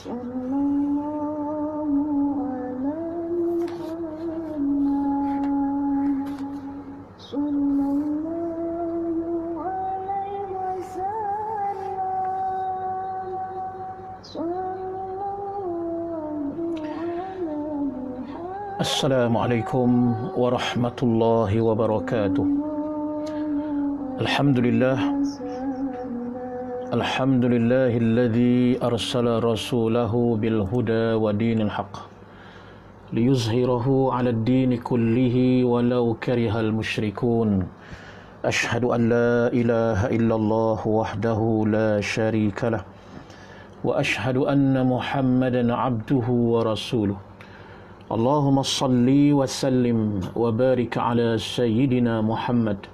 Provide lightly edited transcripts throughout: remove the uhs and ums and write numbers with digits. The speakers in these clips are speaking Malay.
Sallallahu ala Muhammad. Sallallahu alaihi wasallam. Sallallahu ala Muhammad. Assalamualaikum warahmatullahi wabarakatuh. Alhamdulillah. Alhamdulillahilladzi arsala rasulahu bil huda wa dinil haqq liyuzhirahu 'alad dini kullihi walau karihal musyrikun. Ashhadu an la ilaha illallah wahdahu la syarika lah wa ashhadu anna Muhammadan 'abduhu wa rasuluh. Allahumma salli wa sallim wa barik ala sayyidina Muhammad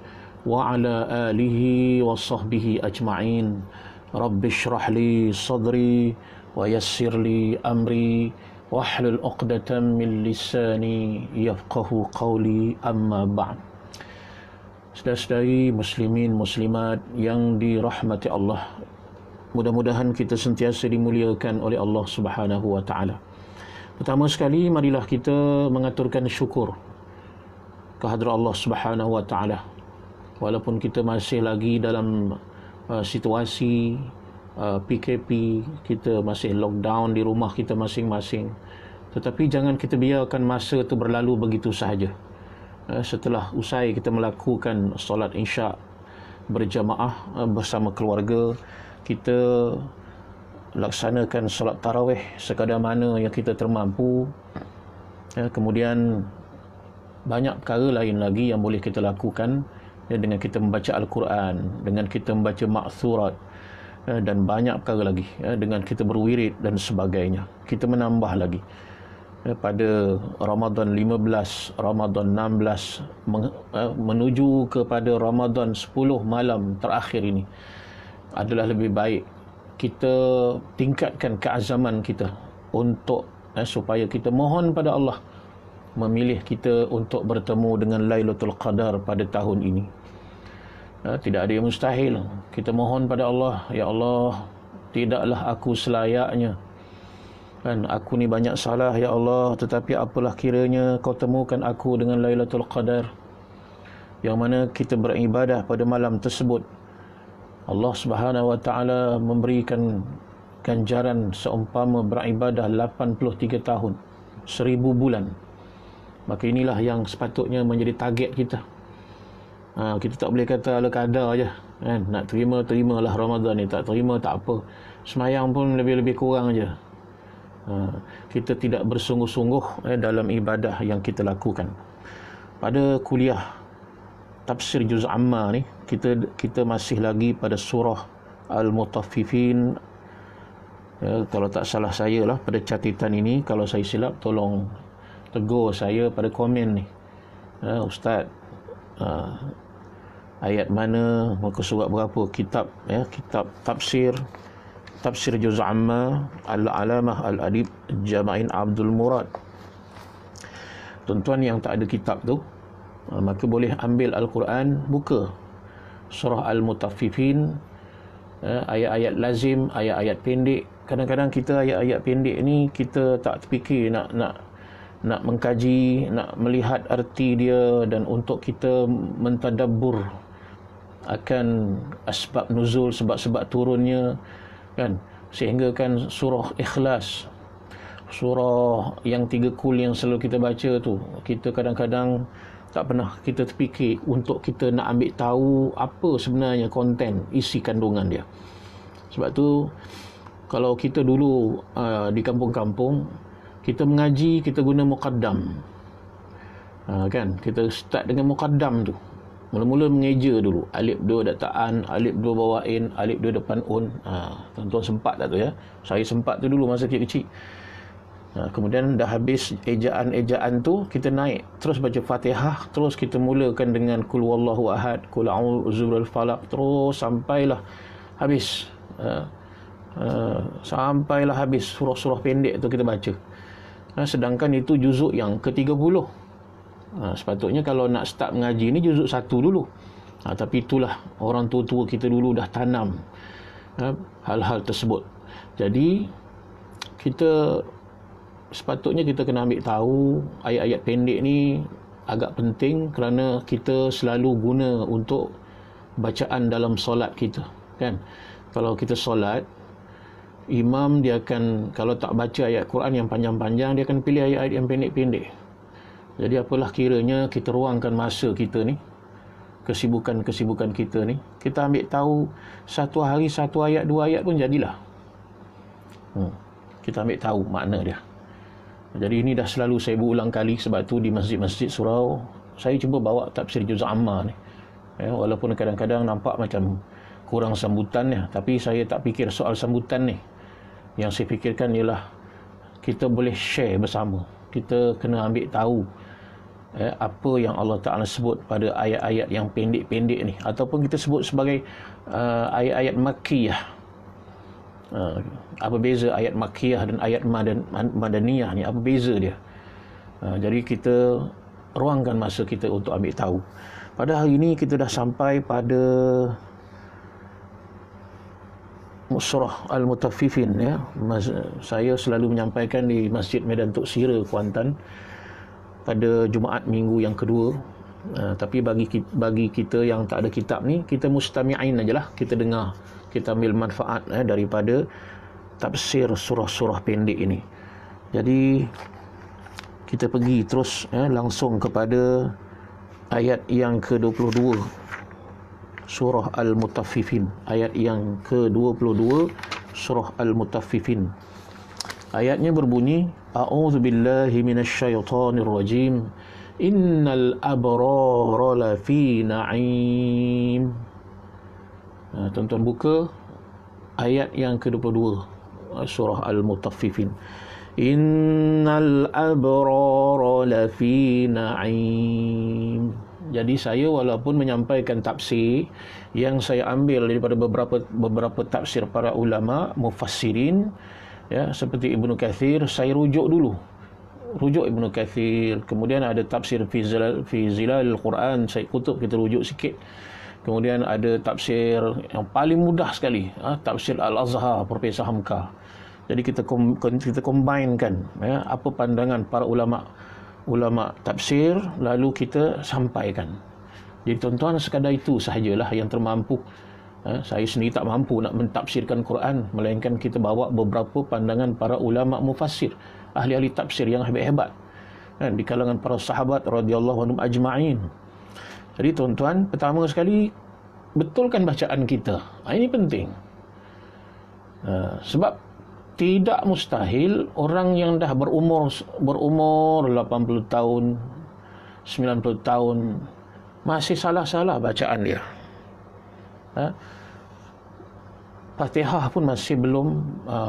wa ala alihi wa sahbihi ajma'in. Rabbi shrah li sadri wa yassir li amri wahlul 'uqdatam min lisani yafqahu qawli, amma ba'd. Saudara-saudari muslimin muslimat yang dirahmati Allah, mudah-mudahan kita sentiasa dimuliakan oleh Allah Subhanahu wa taala. Pertama sekali, marilah kita mengaturkan syukur kehadrat Allah Subhanahu wa taala. Walaupun kita masih lagi dalam situasi PKP, kita masih lockdown di rumah kita masing-masing, tetapi jangan kita biarkan masa itu berlalu begitu sahaja. Setelah usai kita melakukan solat Isya berjamaah bersama keluarga, kita laksanakan solat tarawih sekadar mana yang kita termampu. Kemudian banyak perkara lain lagi yang boleh kita lakukan, dengan kita membaca Al-Quran, dengan kita membaca ma'thurat, dan banyak perkara lagi, dengan kita berwirid dan sebagainya. Kita menambah lagi pada Ramadan 15, Ramadan 16, menuju kepada Ramadan 10 malam terakhir ini adalah lebih baik kita tingkatkan keazaman kita untuk supaya kita mohon pada Allah memilih kita untuk bertemu dengan Lailatul Qadar pada tahun ini. Tidak ada yang mustahil. Kita mohon pada Allah, ya Allah, tidaklah aku selayaknya, aku ni banyak salah ya Allah, tetapi apalah kiranya kau temukan aku dengan Lailatul Qadar, yang mana kita beribadah pada malam tersebut. Allah Subhanahu wa taala memberikan ganjaran seumpama beribadah 83 tahun, 1000 bulan. Maka inilah yang sepatutnya menjadi target kita. Kita tak boleh kata ala kadar je, kan? Nak terima, terimalah Ramadan ni. Tak terima, tak apa. Semayang pun lebih-lebih kurang je. Kita tidak bersungguh-sungguh dalam ibadah yang kita lakukan. Pada kuliah tafsir juz amma ni, kita masih lagi pada surah Al-Mutaffifin. Kalau tak salah saya lah pada catatan ini, kalau saya silap tolong tegur saya pada komen ni. Ustaz, ayat mana, muka surat berapa, kitab tafsir juz amma Al-Alamah Al-Adib Jama'in Abdul Murad. Tuan-tuan yang tak ada kitab tu, maka boleh ambil Al-Quran, buka surah Al-Mutaffifin, ayat-ayat lazim, ayat-ayat pendek. Kadang-kadang kita ayat-ayat pendek ni kita tak terfikir nak mengkaji, nak melihat arti dia, dan untuk kita mentadabbur akan asbab nuzul, sebab-sebab turunnya, kan? Sehingga kan surah Ikhlas, surah yang 3 kul yang selalu kita baca tu, kita kadang-kadang tak pernah kita terfikir untuk kita nak ambil tahu apa sebenarnya konten, isi kandungan dia. Sebab tu kalau kita dulu di kampung-kampung, kita mengaji, kita guna muqaddam, kan? Kita start dengan muqaddam tu. Mula-mula mengeja dulu, alif 2 dataan, alif 2 bawain, alif 2 depan un. Tuan-tuan sempat tak tu ya? Saya sempat tu dulu masa kecil-kecil. Kemudian dah habis ejaan-ejaan tu, kita naik terus baca Fatihah, terus kita mulakan dengan Qul Wallahu Ahad, Qul A'udzu Birabbil Falaq, terus sampailah habis. Sampailah habis surah-surah pendek tu kita baca. Sedangkan itu juzuk yang ke-30. Sepatutnya kalau nak start mengaji ni juzuk 1 dulu. Tapi itulah orang tua-tua kita dulu dah tanam hal-hal tersebut. Jadi kita sepatutnya kita kena ambil tahu ayat-ayat pendek ni agak penting kerana kita selalu guna untuk bacaan dalam solat kita, kan. Kalau kita solat, imam dia akan, kalau tak baca ayat Quran yang panjang-panjang, dia akan pilih ayat-ayat yang pendek-pendek. Jadi apalah kiranya kita ruangkan masa kita ni, kesibukan-kesibukan kita ni, kita ambil tahu satu hari satu ayat, dua ayat pun jadilah. Kita ambil tahu makna dia. Jadi ini dah selalu saya berulang kali, sebab tu di masjid-masjid surau saya cuba bawa tafsir juz amma ni. Walaupun kadang-kadang nampak macam kurang sambutannya, tapi saya tak fikir soal sambutan ni. Yang saya fikirkan ialah kita boleh share bersama. Kita kena ambil tahu apa yang Allah Ta'ala sebut pada ayat-ayat yang pendek-pendek ni, ataupun kita sebut sebagai ayat-ayat makkiyah. Apa beza ayat makkiyah dan ayat madaniyah ni, apa beza dia? Jadi kita ruangkan masa kita untuk ambil tahu. Pada hari ini kita dah sampai pada surah Al-Mutaffifin, ya. Saya selalu menyampaikan di Masjid Medan Tok Sira, Kuantan, pada Jumaat minggu yang kedua. Tapi bagi kita yang tak ada kitab ni, kita mustami'in ajalah, kita dengar, kita ambil manfaat daripada tafsir surah-surah pendek ini. Jadi kita pergi terus langsung kepada ayat yang ke-22 surah Al-Mutaffifin, ayat yang ke-22 surah Al-Mutaffifin. Ayatnya berbunyi, a'udzubillahi minasyaitonirrajim, innal abrara lafi na'im. Tuan-tuan buka ayat yang ke-22 surah Al-Mutaffifin. Innal abrara lafi na'im. Jadi saya walaupun menyampaikan tafsir yang saya ambil daripada beberapa tafsir para ulama mufassirin, ya, seperti Ibnu Katsir, saya rujuk dulu. Rujuk Ibnu Katsir, kemudian ada tafsir fi Zilal Quran, Syekh Qutb kita rujuk sikit. Kemudian ada tafsir yang paling mudah sekali, tafsir Al-Azhar Profesor Hamka. Jadi kita combinekan apa pandangan para ulama tafsir, lalu kita sampaikan. Jadi tuan-tuan, sekadar itu sahajalah yang termampu. Saya sendiri tak mampu nak mentafsirkan Quran, melainkan kita bawa beberapa pandangan para ulama mufassir, ahli-ahli tafsir yang hebat-hebat di kalangan para sahabat radhiyallahu anhum ajma'in. Jadi tuan-tuan, pertama sekali betulkan bacaan kita. Ini penting. Sebab tidak mustahil orang yang dah berumur 80 tahun, 90 tahun masih salah-salah bacaan dia. Fatihah pun masih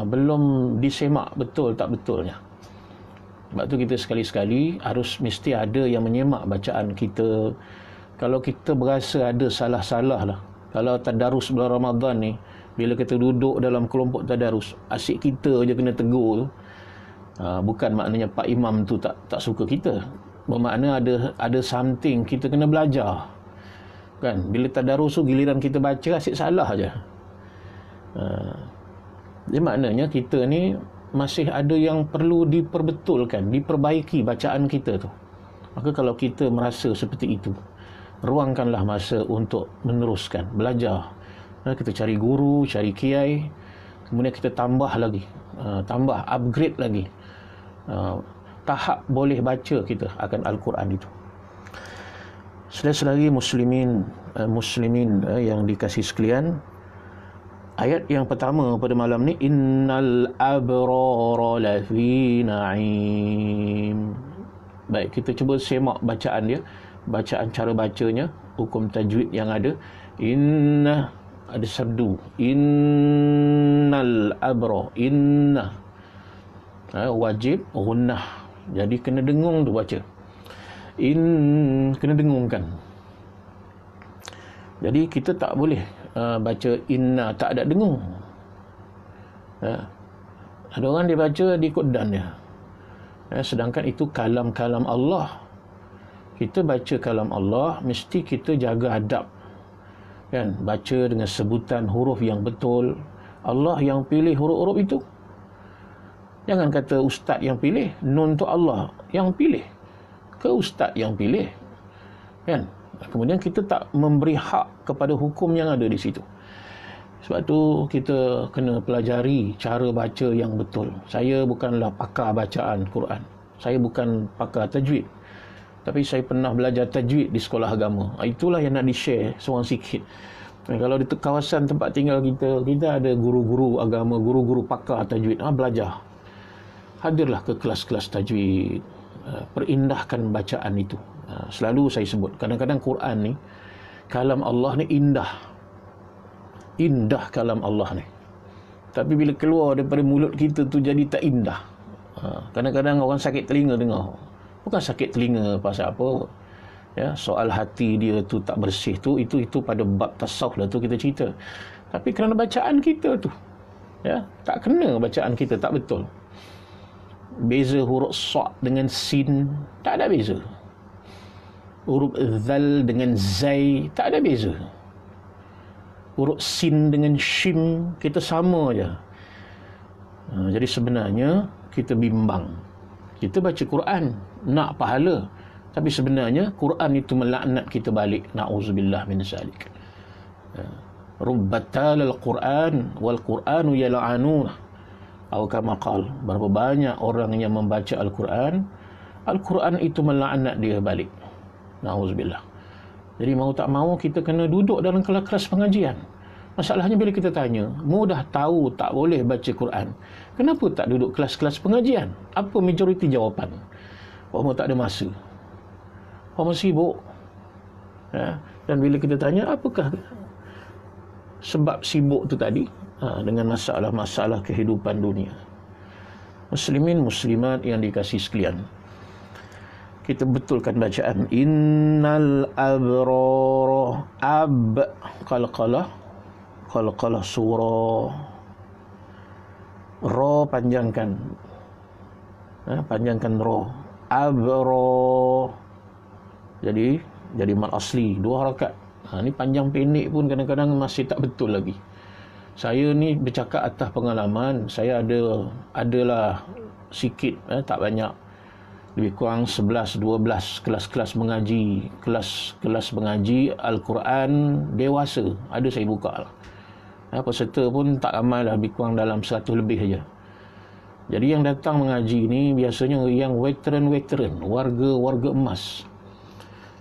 belum disemak betul tak betulnya. Sebab tu kita sekali-sekali harus mesti ada yang menyemak bacaan kita. Kalau kita berasa ada salah-salah lah, kalau tadarus bulan Ramadan ni, bila kita duduk dalam kelompok tadarus, asyik kita je kena tegur tu, bukan maknanya Pak Imam tu tak suka kita. Bermakna ada something kita kena belajar, kan. Bila tadarus tu giliran kita baca asyik salah aja. Jadi maknanya kita ni masih ada yang perlu diperbetulkan, diperbaiki bacaan kita tu. Maka kalau kita merasa seperti itu, ruangkanlah masa untuk meneruskan belajar. Kita cari guru, cari kiai, kemudian kita tambah lagi, upgrade lagi tahap boleh baca kita akan Al-Quran itu. Saudara-saudari muslimin yang dikasihi sekalian, ayat yang pertama pada malam ni, innal abrara lafi na'im. Baik, kita cuba semak bacaan dia, bacaan cara bacanya, hukum tajwid yang ada. Inna, ada serdu, innal abra, inna, wajib gunnah, jadi kena dengung tu baca, kena dengungkan. Jadi kita tak boleh baca inna tak ada dengung. Ada orang dia baca diikut dan dia, sedangkan itu kalam-kalam Allah. Kita baca kalam Allah, mesti kita jaga adab, kan? Baca dengan sebutan huruf yang betul. Allah yang pilih huruf-huruf itu. Jangan kata ustaz yang pilih, nun tu Allah yang pilih ke ustaz yang pilih, kan? Kemudian kita tak memberi hak kepada hukum yang ada di situ. Sebab tu kita kena pelajari cara baca yang betul. Saya bukanlah pakar bacaan Quran, saya bukan pakar tajwid, tapi saya pernah belajar tajwid di sekolah agama. Itulah yang nak di-share seorang sikit. Kalau di kawasan tempat tinggal kita ada guru-guru agama, guru-guru pakar tajwid. Belajar, hadirlah ke kelas-kelas tajwid, perindahkan bacaan itu. Selalu saya sebut, kadang-kadang Quran ni, kalam Allah ni indah kalam Allah ni, tapi bila keluar daripada mulut kita tu jadi tak indah. Kadang-kadang orang sakit telinga dengar. Bukan sakit telinga pasal apa, ya, soal hati dia tu tak bersih tu, itu pada bab tasawuf lah tu kita cerita. Tapi kerana bacaan kita tu, ya, tak kena bacaan kita, tak betul. Beza huruf sa' dengan sin tak ada beza. Huruf zal dengan zai tak ada beza. Huruf sin dengan shim kita sama aja. Jadi sebenarnya kita bimbang. Kita baca Quran nak pahala, tapi sebenarnya Quran itu melaknat kita balik. Na'udzubillah min zalik. Rubbatal al-Quran wal Quranu yal'anun. Atau kama qal, berapa banyak orang yang membaca Al-Quran, Al-Quran itu melaknat dia balik. Na'udzubillah. Jadi mau tak mau kita kena duduk dalam kelas pengajian. Masalahnya bila kita tanya, mudah tahu tak boleh baca Quran, kenapa tak duduk kelas-kelas pengajian? Apa majoriti jawapan? Orang tak ada masa, orang sibuk. Dan bila kita tanya apakah sebab sibuk tu tadi, dengan masalah-masalah kehidupan dunia. Muslimin muslimat yang dikasihi sekalian, kita betulkan bacaan innal abrara, qalqalah surah, ra panjangkan, panjangkan ra, abra jadi mad asli 2 harakat. Ni panjang pendek pun kadang-kadang masih tak betul lagi. Saya ni bercakap atas pengalaman. Saya adalah sikit, tak banyak, lebih kurang 11-12 kelas-kelas mengaji, kelas mengaji Al-Quran dewasa ada saya buka lah. Peserta pun tak ramai lah, lebih kurang dalam 100 lebih saja. Jadi yang datang mengaji ni biasanya yang veteran, warga emas.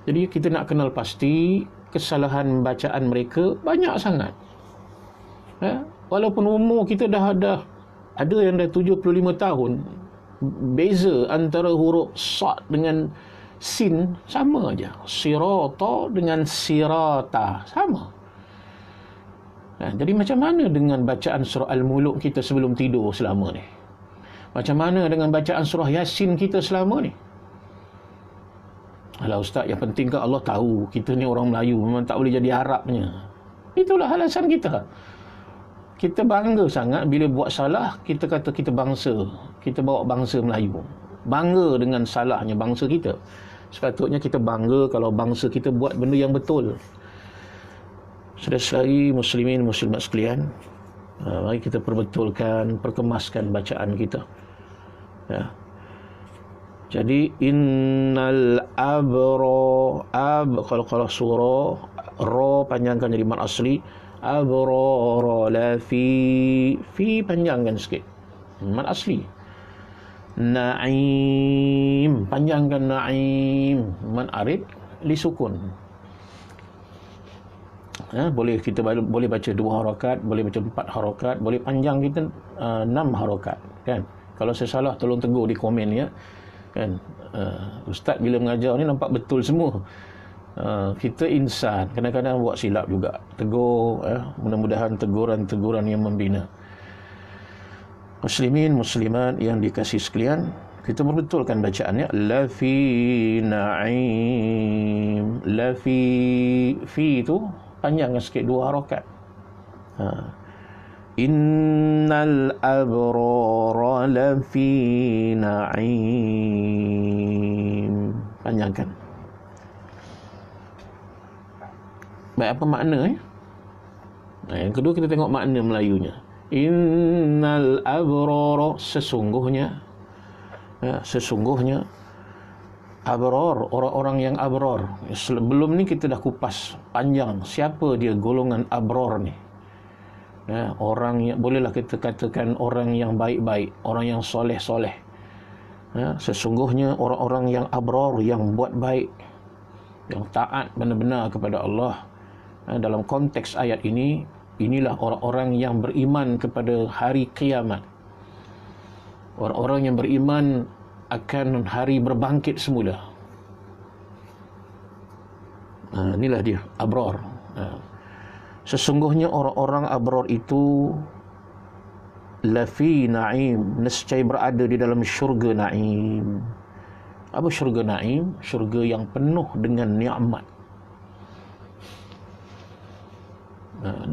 Jadi kita nak kenal pasti kesalahan bacaan mereka banyak sangat. Walaupun umur kita dah ada yang dah 75 tahun, beza antara huruf sa' dengan sin sama aja. Sirata dengan sirata sama. Jadi macam mana dengan bacaan surah Al-Muluk kita sebelum tidur selama ni? Macam mana dengan bacaan surah Yasin kita selama ni? Alah ustaz, yang penting kan Allah tahu kita ni orang Melayu, memang tak boleh jadi Arabnya. Itulah alasan kita. Kita bangga sangat bila buat salah, kita kata kita bangsa, kita bawa bangsa Melayu. Bangga dengan salahnya bangsa kita. Sepatutnya kita bangga kalau bangsa kita buat benda yang betul. Saudara-saudari muslimin muslimat sekalian, mari kita perbetulkan, perkemaskan bacaan kita. Ya. Jadi innal kalau surah ra panjangkan jadi mad asli, abrara la fi panjangkan sikit mad asli, na'im panjangkan na'im mad arid li sukun. Boleh kita boleh baca 2 harakat, boleh baca 4 harakat, boleh panjang kita 6 harakat, kan? Kalau saya salah tolong tegur di komen ya, kan? Ustaz bila mengajar ni nampak betul semua. Kita insan, kadang-kadang buat silap juga. Tegur, mudah-mudahan teguran-teguran yang membina. Muslimin muslimat yang dikasihi sekalian, kita berbetulkan bacaannya. La fi na'im, la fi itu panjangkan sikit 2 harakat. Innal abrara lafi na'im, panjangkan. Baik, apa makna Yang kedua kita tengok makna Melayunya. Innal abrara, sesungguhnya, sesungguhnya abror, orang-orang yang abror. Sebelum ni kita dah kupas panjang siapa dia golongan abror ni. Orang yang bolehlah kita katakan orang yang baik-baik, orang yang soleh-soleh. Sesungguhnya orang-orang yang abror, yang buat baik, yang taat benar-benar kepada Allah. Dalam konteks ayat ini, inilah orang-orang yang beriman kepada hari kiamat. Orang-orang yang beriman akan hari berbangkit semula. Inilah dia, abror. Sesungguhnya orang-orang abror itu lafi na'im, nescaya berada di dalam syurga na'im. Apa syurga na'im? Syurga yang penuh dengan nikmat.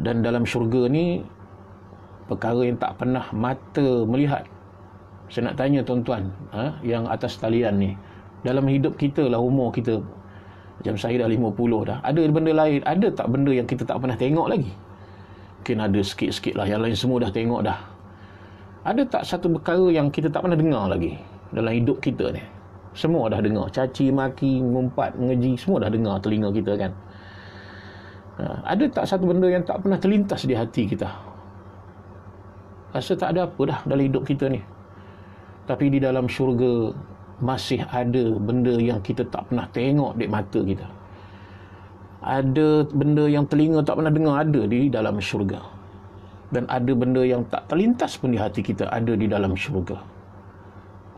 Dan dalam syurga ni perkara yang tak pernah mata melihat. Saya nak tanya tuan-tuan yang atas talian ni, dalam hidup kita lah, umur kita, macam saya dah 50 dah, ada benda lain, ada tak benda yang kita tak pernah tengok lagi? Mungkin ada sikit-sikit lah, yang lain semua dah tengok dah. Ada tak satu perkara yang kita tak pernah dengar lagi dalam hidup kita ni? Semua dah dengar, caci, maki, ngumpat, mengeji, semua dah dengar telinga kita kan. Ada tak satu benda yang tak pernah terlintas di hati kita? Rasa tak ada apa dah dalam hidup kita ni. Tapi di dalam syurga masih ada benda yang kita tak pernah tengok di mata kita. Ada benda yang telinga tak pernah dengar, ada di dalam syurga. Dan ada benda yang tak terlintas pun di hati kita, ada di dalam syurga.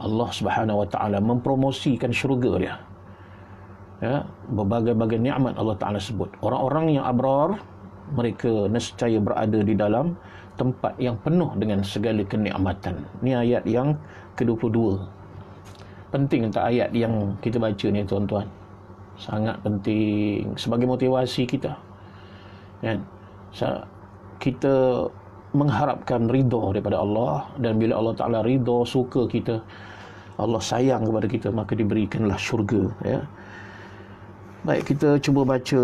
Allah Subhanahu Wa Taala mempromosikan syurga dia. Berbagai-bagai nikmat Allah Taala sebut. Orang-orang yang abrar, mereka nescaya berada di dalam tempat yang penuh dengan segala kenikmatan. Ni ayat yang ke-22. Penting tak ayat yang kita baca ni tuan-tuan? Sangat penting sebagai motivasi kita. Kan? Kita mengharapkan ridha daripada Allah, dan bila Allah Taala ridha, suka kita, Allah sayang kepada kita, maka diberikanlah syurga, ya. Baik, kita cuba baca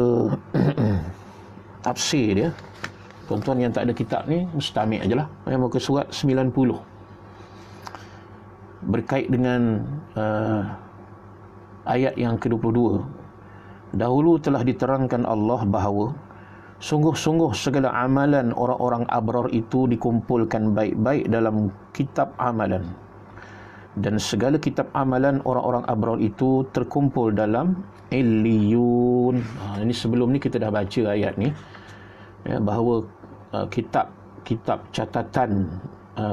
tafsir dia. Tuan-tuan yang tak ada kitab ni, mustamik ajalah. Muka surat 90. Berkait dengan ayat yang ke-22. Dahulu telah diterangkan Allah bahawa sungguh-sungguh segala amalan orang-orang abrar itu dikumpulkan baik-baik dalam kitab amalan. Dan segala kitab amalan orang-orang abrar itu terkumpul dalam Illiyun. Ini sebelum ni kita dah baca ayat ni, ya, bahawa kitab catatan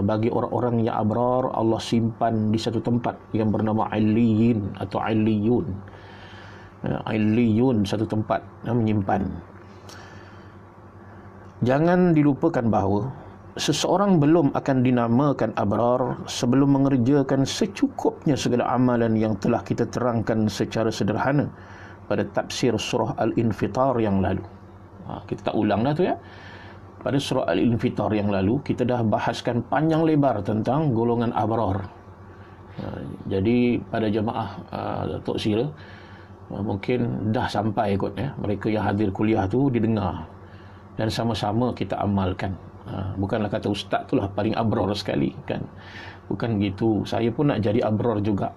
bagi orang-orang yang abrar Allah simpan di satu tempat yang bernama Illiyin atau Illiyun. Illiyun, satu tempat menyimpan. Jangan dilupakan bahawa seseorang belum akan dinamakan abrar sebelum mengerjakan secukupnya segala amalan yang telah kita terangkan secara sederhana pada tafsir surah Al-Infitar yang lalu. Kita tak ulang dah tu, ya. Pada surah Al-Infitar yang lalu kita dah bahaskan panjang lebar tentang golongan abrar. Jadi pada jemaah Tok Sira mungkin dah sampai kot, ya. Mereka yang hadir kuliah tu didengar dan sama-sama kita amalkan. Bukanlah kata ustaz itulah paling abrar sekali, kan. Bukan gitu. Saya pun nak jadi abrar juga.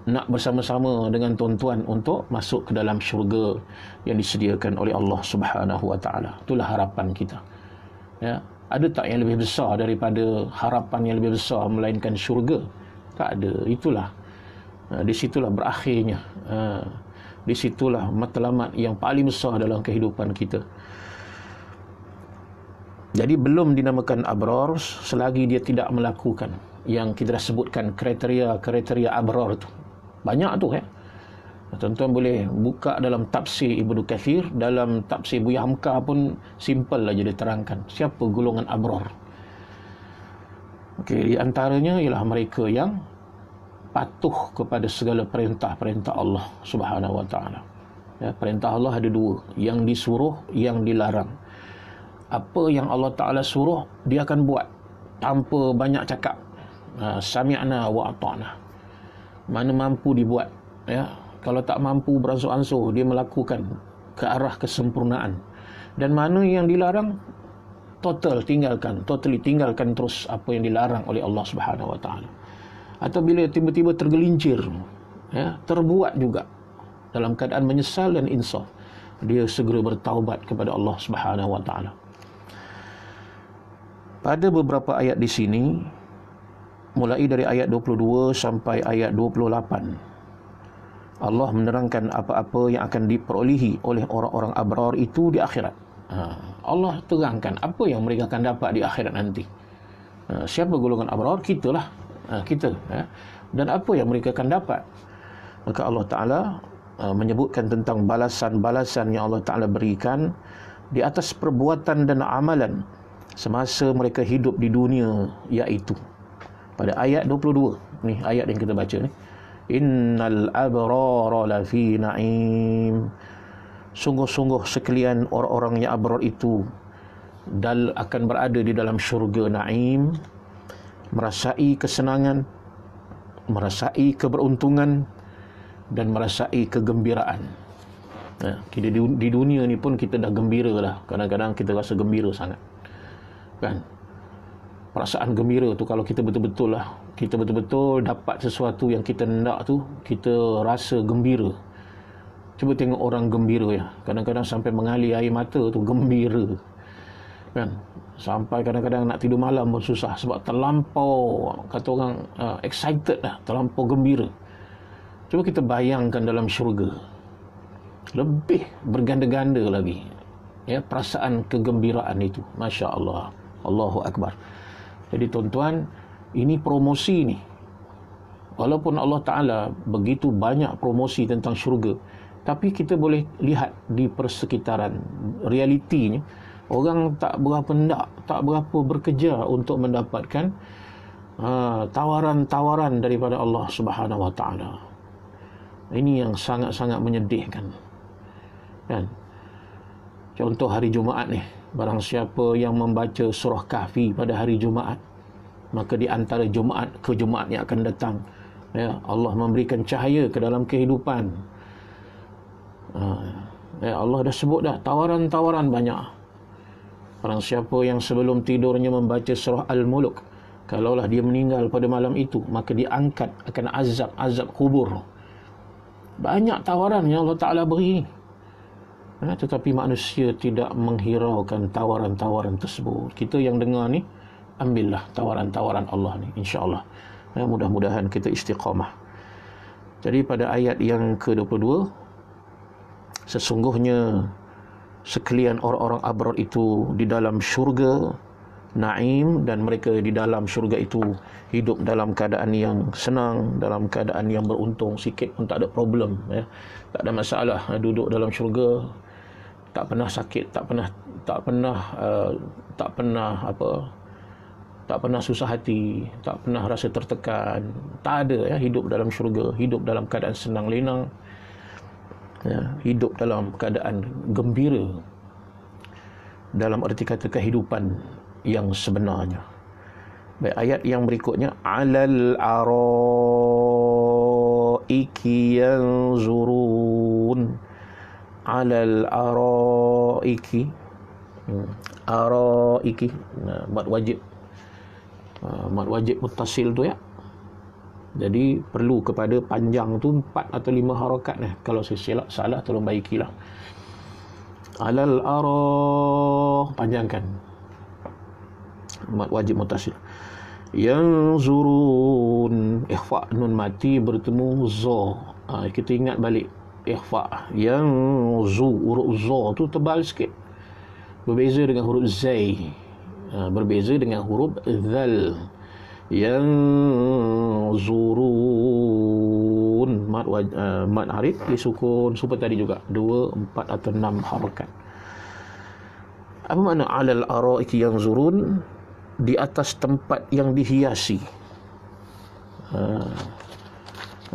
Nak bersama-sama dengan tuan-tuan untuk masuk ke dalam syurga yang disediakan oleh Allah Subhanahu Wa Taala. Itulah harapan kita. Ya, ada tak yang lebih besar daripada harapan yang lebih besar melainkan syurga? Tak ada. Itulah di situlah berakhirnya. Di situlah matlamat yang paling besar dalam kehidupan kita. Jadi belum dinamakan abrar selagi dia tidak melakukan yang kita dah sebutkan kriteria abrar tu. Banyak tu, ya. Tuan-tuan boleh buka dalam tafsir Ibnu Katsir, dalam tafsir Buya Hamka pun simple aja diterangkan siapa golongan abrar. Okey, di antaranya ialah mereka yang patuh kepada segala perintah-perintah Allah Subhanahu Wa Taala. Ya, perintah Allah ada dua, yang disuruh, yang dilarang. Apa yang Allah Ta'ala suruh, dia akan buat tanpa banyak cakap. Sami'na wa ata'na. Mana mampu dibuat, ya. Kalau tak mampu beransur-ansur, dia melakukan ke arah kesempurnaan. Dan mana yang dilarang, totally tinggalkan terus apa yang dilarang oleh Allah Subhanahu wa taala. Atau bila tiba-tiba tergelincir, ya, terbuat juga dalam keadaan menyesal dan insaf, dia segera bertaubat kepada Allah Subhanahu wa taala. Pada beberapa ayat di sini, mulai dari ayat 22 sampai ayat 28, Allah menerangkan apa-apa yang akan diperolehi oleh orang-orang abrar itu di akhirat. Allah terangkan apa yang mereka akan dapat di akhirat nanti. Siapa golongan abrar? Kitalah, kita. Dan apa yang mereka akan dapat? Maka Allah Ta'ala menyebutkan tentang balasan-balasan yang Allah Ta'ala berikan di atas perbuatan dan amalan semasa mereka hidup di dunia, iaitu pada ayat 22. Ni ayat yang kita baca ni. Innal abrara lafi na'im. Sungguh-sungguh sekalian orang-orang yang abrar itu akan berada di dalam syurga na'im, merasai kesenangan, merasai keberuntungan, dan merasai kegembiraan. Di dunia ni pun kita dah gembira lah. Kadang-kadang kita rasa gembira sangat, kan? Perasaan gembira tu kalau kita betul-betul dapat sesuatu yang kita nak tu, kita rasa gembira. Cuba tengok orang gembira, ya. Kadang-kadang sampai mengalir air mata tu, gembira, kan? Sampai kadang-kadang nak tidur malam pun susah sebab terlampau, kata orang, excited lah, terlampau gembira. Cuba kita bayangkan dalam syurga, lebih berganda-ganda lagi, ya, perasaan kegembiraan itu. Masya Allah, Allahu Akbar. Jadi tuan-tuan, ini promosi ni. Walaupun Allah Ta'ala begitu banyak promosi tentang syurga, tapi kita boleh lihat di persekitaran realitinya, orang tak berapa bekerja untuk mendapatkan tawaran-tawaran daripada Allah Subhanahu wa Ta'ala. Ini yang sangat-sangat menyedihkan, kan? Contoh hari Jumaat ni, barang siapa yang membaca surah Kahfi pada hari Jumaat, maka di antara Jumaat ke Jumaat yang akan datang, ya, Allah memberikan cahaya ke dalam kehidupan. Ya, Allah dah sebut dah, tawaran-tawaran banyak. Barang siapa yang sebelum tidurnya membaca surah Al-Mulk, kalaulah dia meninggal pada malam itu, maka diangkat akan azab kubur. Banyak tawaran yang Allah Ta'ala beri, tetapi manusia tidak menghiraukan tawaran-tawaran tersebut. Kita yang dengar ni, ambillah tawaran-tawaran Allah ni, insya-Allah. Mudah-mudahan kita istiqamah. Jadi pada ayat yang ke-22, sesungguhnya sekalian orang-orang abrar itu di dalam syurga Naim, dan mereka di dalam syurga itu hidup dalam keadaan yang senang, dalam keadaan yang beruntung, sikit pun tak ada problem, ya. Tak ada masalah, duduk dalam syurga, tak pernah sakit, tak pernah susah hati, tak pernah rasa tertekan, tak ada, ya. Hidup dalam syurga, hidup dalam keadaan senang lenang, ya. Hidup dalam keadaan gembira, dalam arti kata kehidupan yang sebenarnya. Baik, ayat yang berikutnya, alal araiki yanzurun. Alal araiki, araiki, mad wajib, muttasil tu, ya. Jadi perlu kepada panjang tu 4 atau 5 harakat ni. Kalau saya salah tolong baikilah. Alal ara, panjangkan, wajib mutasil. Yanzurun, ikhfa nun mati bertemu za. Kita ingat balik ikhfa. Huruf za tu tebal sikit, berbeza dengan huruf zai, berbeza dengan huruf zal. Yanzurun, mad harif disukun seperti tadi juga, 2, 4 atau 6 harakat. Apa makna alal araiki yanzurun? Di atas tempat yang dihiasi,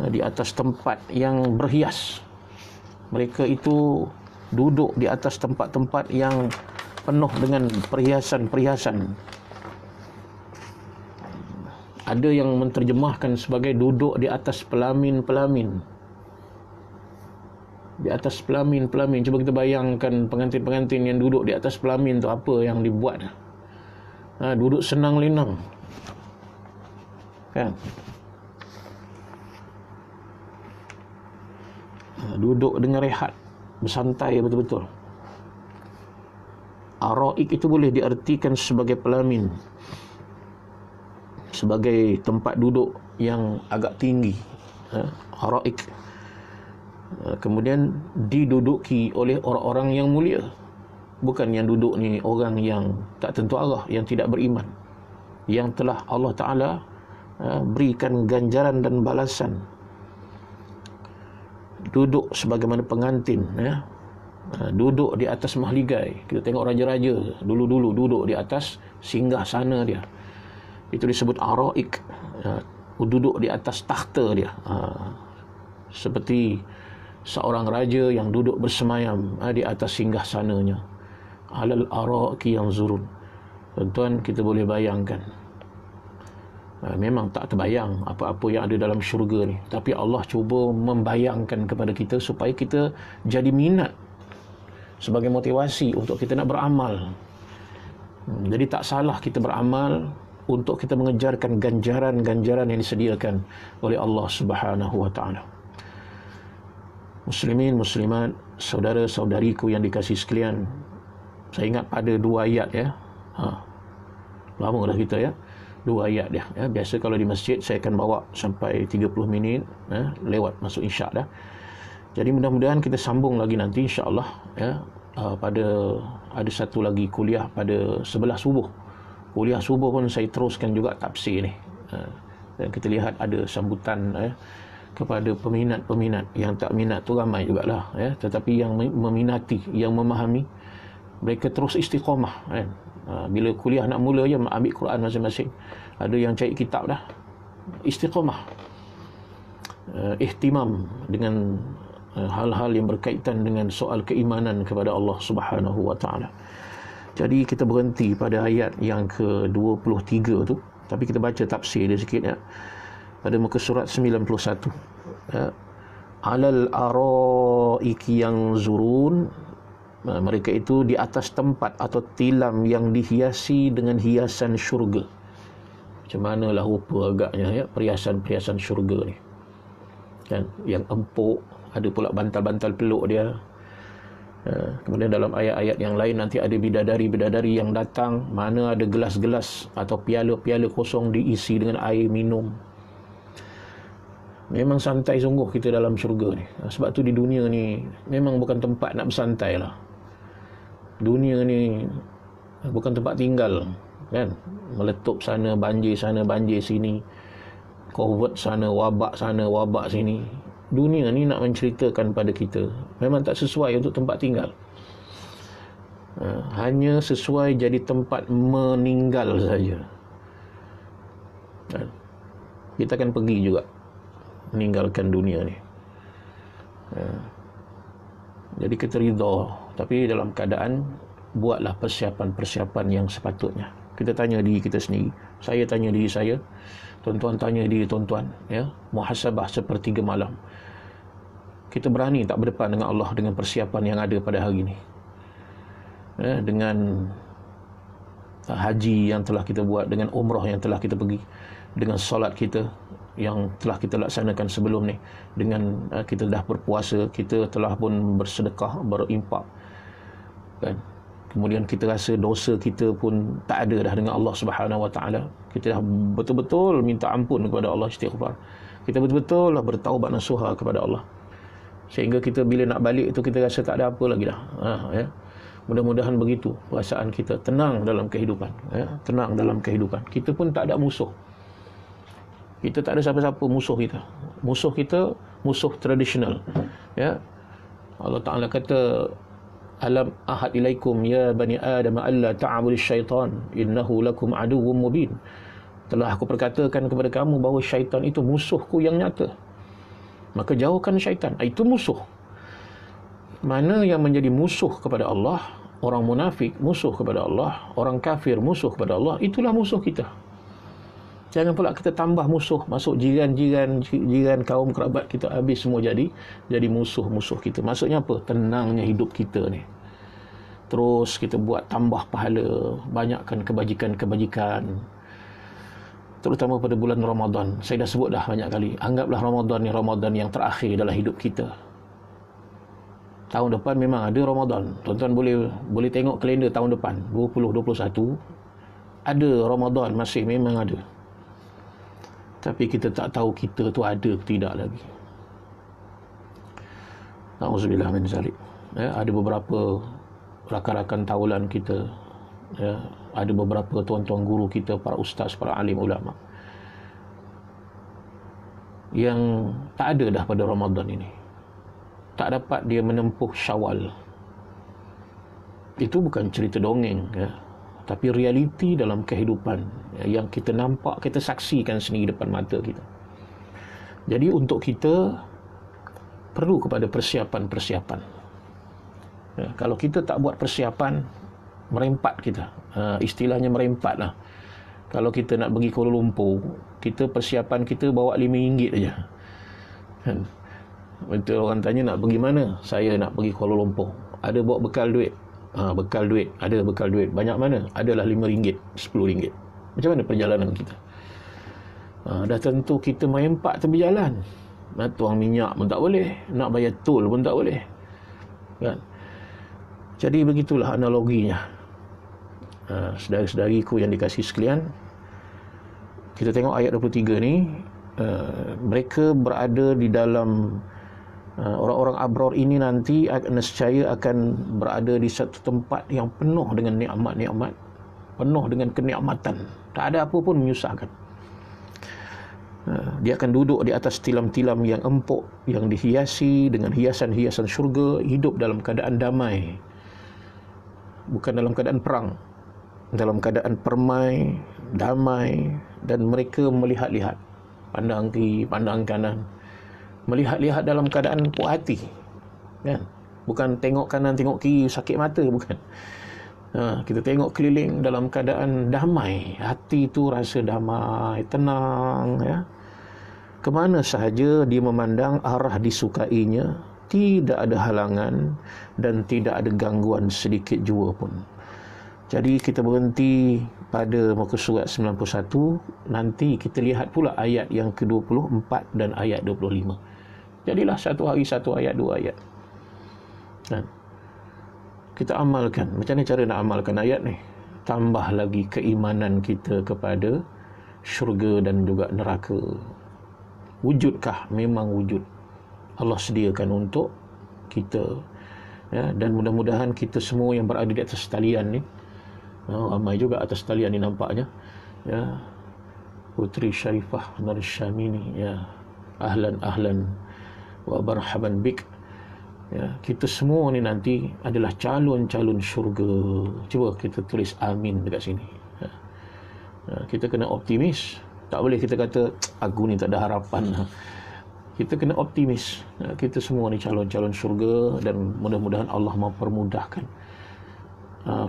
di atas tempat yang berhias. Mereka itu duduk di atas tempat-tempat yang penuh dengan perhiasan-perhiasan. Ada yang menterjemahkan sebagai duduk di atas pelamin-pelamin. Di atas pelamin-pelamin. Cuba kita bayangkan pengantin-pengantin yang duduk di atas pelamin tu, apa yang dibuat. Duduk senang lenang, kan? Duduk dengan rehat, bersantai betul-betul. Araik itu boleh diartikan sebagai pelamin, sebagai tempat duduk yang agak tinggi. Araik. Kemudian diduduki oleh orang-orang yang mulia. Bukan yang duduk ni orang yang tak tentu arah, yang tidak beriman, yang telah Allah Ta'ala berikan ganjaran dan balasan. Duduk sebagaimana pengantin, duduk di atas mahligai. Kita tengok raja-raja dulu-dulu duduk di atas singgah sana dia, itu disebut araik. Duduk di atas takhta dia, seperti seorang raja yang duduk bersemayam di atas singgah sananya. Alal araqi yanzurun. Tuan-tuan, kita boleh bayangkan, memang tak terbayang apa-apa yang ada dalam syurga ni, tapi Allah cuba membayangkan kepada kita supaya kita jadi minat, sebagai motivasi untuk kita nak beramal. Jadi tak salah kita beramal untuk kita mengejarkan ganjaran-ganjaran yang disediakan oleh Allah Subhanahu wa taala. Muslimin, muslimat, saudara-saudariku yang dikasihi sekalian, saya ingat pada 2 ayat ya. Lama dah kita ya. 2 ayat dia. Biasa kalau di masjid saya akan bawa sampai 30 minit lewat masuk isyak dah. Jadi mudah-mudahan kita sambung lagi nanti insya-Allah ya. Pada ada satu lagi kuliah pada 11 subuh. Kuliah subuh pun saya teruskan juga tafsir ni. Dan kita lihat ada sambutan kepada peminat-peminat. Yang tak minat tu ramai jugalah ya. Tetapi yang meminati, yang memahami, mereka terus istiqamah kan. Bila kuliah nak mula je ambil Quran masing-masing. Ada yang cari kitab dah. Istiqamah. Ihtimam dengan hal-hal yang berkaitan dengan soal keimanan kepada Allah Subhanahu wa taala. Jadi kita berhenti pada ayat yang ke-23 tu, tapi kita baca tafsir dia sikit ya. Pada muka surat 91. Alal araiki yang zurun, mereka itu di atas tempat atau tilam yang dihiasi dengan hiasan syurga. Macam manalah rupa agaknya ya, perhiasan-perhiasan syurga ni kan, yang empuk, ada pula bantal-bantal peluk dia. Kemudian dalam ayat-ayat yang lain nanti ada bidadari-bidadari yang datang, mana ada gelas-gelas atau piala-piala kosong diisi dengan air minum. Memang santai sungguh kita dalam syurga ni. Sebab tu di dunia ni memang bukan tempat nak bersantai lah. Dunia ni bukan tempat tinggal kan. Meletup sana, banjir sini, COVID sana, wabak sini. Dunia ni nak menceritakan pada kita memang tak sesuai untuk tempat tinggal. Hanya sesuai jadi tempat meninggal saja. Kita akan pergi juga meninggalkan dunia ni. Jadi kita ridha, tapi dalam keadaan buatlah persiapan-persiapan yang sepatutnya. Kita tanya diri kita sendiri, saya tanya diri saya, tuan-tuan tanya diri tuan-tuan ya, muhasabah sepertiga malam. Kita berani tak berdepan dengan Allah dengan persiapan yang ada pada hari ini? Dengan haji yang telah kita buat, dengan umrah yang telah kita pergi, dengan solat kita yang telah kita laksanakan sebelum ni, dengan kita dah berpuasa, kita telah pun bersedekah, berimpak kan. Kemudian kita rasa dosa kita pun tak ada dah dengan Allah Subhanahu wa taala. Kita dah betul-betul minta ampun kepada Allah, istighfar. Kita betul-betul lah bertaubat nasuha kepada Allah. Sehingga kita bila nak balik itu kita rasa tak ada apa lagi dah. Ya. Mudah-mudahan begitu perasaan kita, tenang dalam kehidupan ya. Tenang dalam kehidupan. Kita pun tak ada musuh. Kita tak ada siapa-siapa musuh kita. Musuh kita musuh tradisional ya. Allah Ta'ala kata, alam ahad ilaikum ya bani adam alla ta'budu syaitan innahu lakum aduwwum mubin. Telah aku perkatakan kepada kamu bahawa syaitan itu musuhku yang nyata, maka jauhkan syaitan. Itu musuh. Mana yang menjadi musuh kepada Allah? Orang munafik musuh kepada Allah, orang kafir musuh kepada Allah. Itulah musuh kita. Jangan pula kita tambah musuh, masuk jiran kaum kerabat kita, habis semua jadi musuh-musuh kita. Maksudnya apa? Tenangnya hidup kita ni. Terus kita buat tambah pahala, banyakkan kebajikan-kebajikan. Terutama pada bulan Ramadan. Saya dah sebut dah banyak kali. Anggaplah Ramadan ni Ramadan yang terakhir dalam hidup kita. Tahun depan memang ada Ramadan. Tuan-tuan boleh tengok kalender tahun depan 2021 ada Ramadan, masih memang ada. Tapi kita tak tahu kita tu ada ke tidak lagi. Nauzubillah min zalik. Ada beberapa rakan-rakan tahulan kita, ada beberapa tuan-tuan guru kita, para ustaz, para alim ulama yang tak ada dah pada Ramadan ini. Tak dapat dia menempuh Syawal. Itu bukan cerita dongeng, tapi realiti dalam kehidupan yang kita nampak, kita saksikan sendiri depan mata kita. Jadi untuk kita perlu kepada persiapan-persiapan. Kalau kita tak buat persiapan, merempat kita. Istilahnya merempat lah. Kalau kita nak pergi Kuala Lumpur, kita persiapan kita bawa RM5 aja. Kan? Betul, orang tanya nak pergi mana? Saya nak pergi Kuala Lumpur. Ada bawa bekal duit? Bekal duit. Ada bekal duit. Banyak mana? Adalah RM5, RM10. Macam mana perjalanan kita? Dah tentu kita merempat tepi jalan. Nak tuang minyak pun tak boleh. Nak bayar tol pun tak boleh. Kan? Jadi begitulah analoginya. Saudara-saudariku yang dikasihi sekalian, kita tengok ayat 23 ni, mereka berada di dalam, orang-orang abrar ini nanti nescaya akan berada di satu tempat yang penuh dengan nikmat-nikmat, penuh dengan kenikmatan, tak ada apa pun menyusahkan. Dia akan duduk di atas tilam-tilam yang empuk, yang dihiasi dengan hiasan-hiasan syurga, hidup dalam keadaan damai, bukan dalam keadaan perang, dalam keadaan permai, damai. Dan mereka melihat-lihat, pandang kiri, pandang kanan, melihat-lihat dalam keadaan puas hati, kan? Bukan tengok kanan, tengok kiri, sakit mata, bukan. Kita tengok keliling dalam keadaan damai, hati itu rasa damai, tenang, ya. Kemana sahaja dia memandang, arah disukainya, tidak ada halangan dan tidak ada gangguan sedikit jua pun. Jadi kita berhenti pada muka surat 91. Nanti kita lihat pula ayat yang ke-24 dan ayat 25. Jadilah satu hari satu ayat, dua ayat. Dan kita amalkan. Macam mana cara nak amalkan ayat ni? Tambah lagi keimanan kita kepada syurga dan juga neraka. Wujudkah? Memang wujud. Allah sediakan untuk kita, ya, dan mudah-mudahan kita semua yang berada di atas talian ni, ramai juga atas talian ni nampaknya, ya, Putri Syarifah Nur Syamini, ya, ahlan wa marhaban bik, ya, kita semua ni nanti adalah calon-calon syurga. Cuba kita tulis amin dekat sini, ya. Kita kena optimis, tak boleh kita kata aku ni tak ada harapan. Kita kena optimis. Kita semua ni calon-calon syurga dan mudah-mudahan Allah mempermudahkan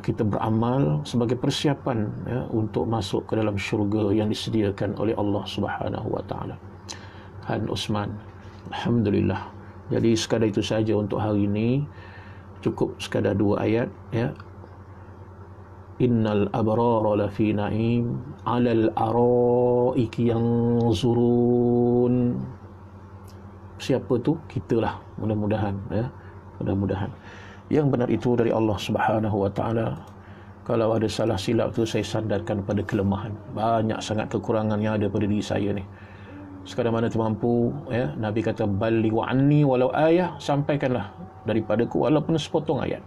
kita beramal sebagai persiapan, ya, untuk masuk ke dalam syurga yang disediakan oleh Allah Subhanahu wa taala. Han Usman, alhamdulillah. Jadi sekadar itu saja untuk hari ini. Cukup sekadar 2 ayat, ya. Innal abrara lafi na'im 'alal araiki yanzurun. Siapa tu? Kitalah, mudah-mudahan, ya. Mudah-mudahan yang benar itu dari Allah Subhanahu wa taala. Kalau ada salah silap tu saya sandarkan pada kelemahan. Banyak sangat kekurangan yang ada pada diri saya ni. Sekadar mana termampu, ya. Nabi kata balligh anni walau ayah, sampaikanlah daripadaku walaupun sepotong ayat.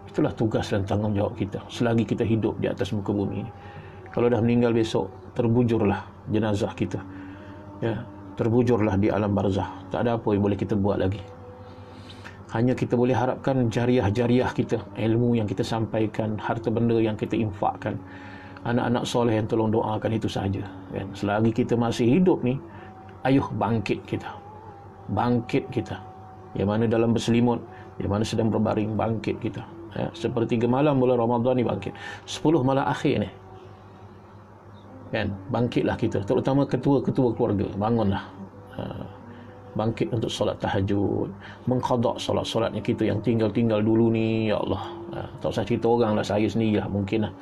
Itulah tugas dan tanggungjawab kita selagi kita hidup di atas muka bumi ini. Kalau dah meninggal besok, terbujurlah jenazah kita, ya. Terbujurlah di alam barzah. Tak ada apa yang boleh kita buat lagi. Hanya kita boleh harapkan jariah-jariah kita, ilmu yang kita sampaikan, harta benda yang kita infakkan, anak-anak soleh yang tolong doakan, itu saja, kan? Selagi kita masih hidup ni, ayuh bangkit kita. Bangkit kita. Yang mana dalam berselimut, yang mana sedang berbaring, bangkit kita. Ya, sepertiga malam bulan Ramadan ni bangkit. 10 malam akhir ni, kan, bangkitlah kita, terutama ketua-ketua keluarga, bangunlah, bangkit untuk solat tahajud, mengqada solat-solatnya kita yang tinggal-tinggal dulu ni, ya Allah. Tak usah cerita orang lah, saya sendiri lah mungkin lah.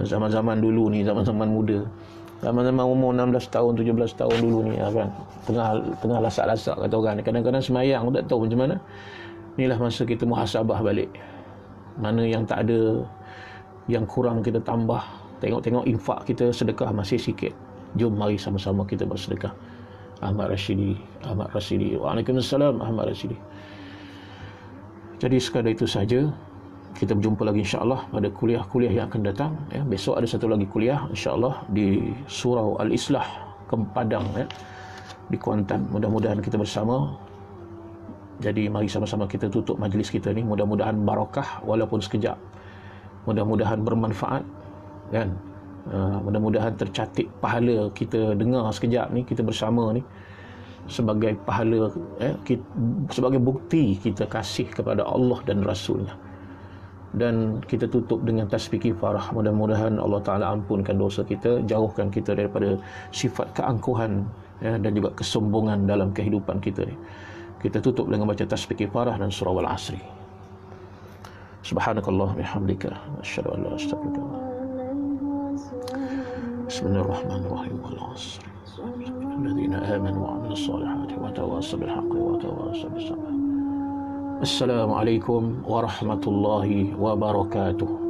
Zaman-zaman dulu ni, zaman-zaman muda, zaman-zaman umur 16 tahun, 17 tahun dulu ni kan, tengah lasak-lasak kata orang, kadang-kadang semayang tak tahu macam mana. Inilah masa kita muhasabah balik, mana yang tak ada, yang kurang kita tambah. Tengok-tengok infak kita, sedekah masih sikit, jom mari sama-sama kita bersedekah. Ahmad Rashidi. Waalaikumsalam Ahmad Rashidi. Jadi sekadar itu saja. Kita berjumpa lagi insya-Allah pada kuliah-kuliah yang akan datang ya. Besok ada satu lagi kuliah insya-Allah di Surau Al-Islah Padang ya, di Kuantan. Mudah-mudahan kita bersama. Jadi mari sama-sama kita tutup majlis kita ni, mudah-mudahan barakah walaupun sekejap. Mudah-mudahan bermanfaat kan. Mudah-mudahan tercatat pahala kita dengar sekejap ni, kita bersama ni, sebagai pahala sebagai bukti kita kasih kepada Allah dan Rasulnya. Dan kita tutup dengan tasbih kifarah. Mudah-mudahan Allah Ta'ala ampunkan dosa kita, jauhkan kita daripada sifat keangkuhan dan juga kesombongan dalam kehidupan kita ni. Kita tutup dengan baca tasbih kifarah dan surah Al-Asri. Subhanakallah bihamdika asyhadu an la ilaha illa anta. Bismillahirrahmanirrahim. Wal-'asr. Alladzina amanu wa 'amilus solihati wa tawassaw bil haqqi wa tawassaw bis sabr. Assalamualaikum warahmatullahi wabarakatuh.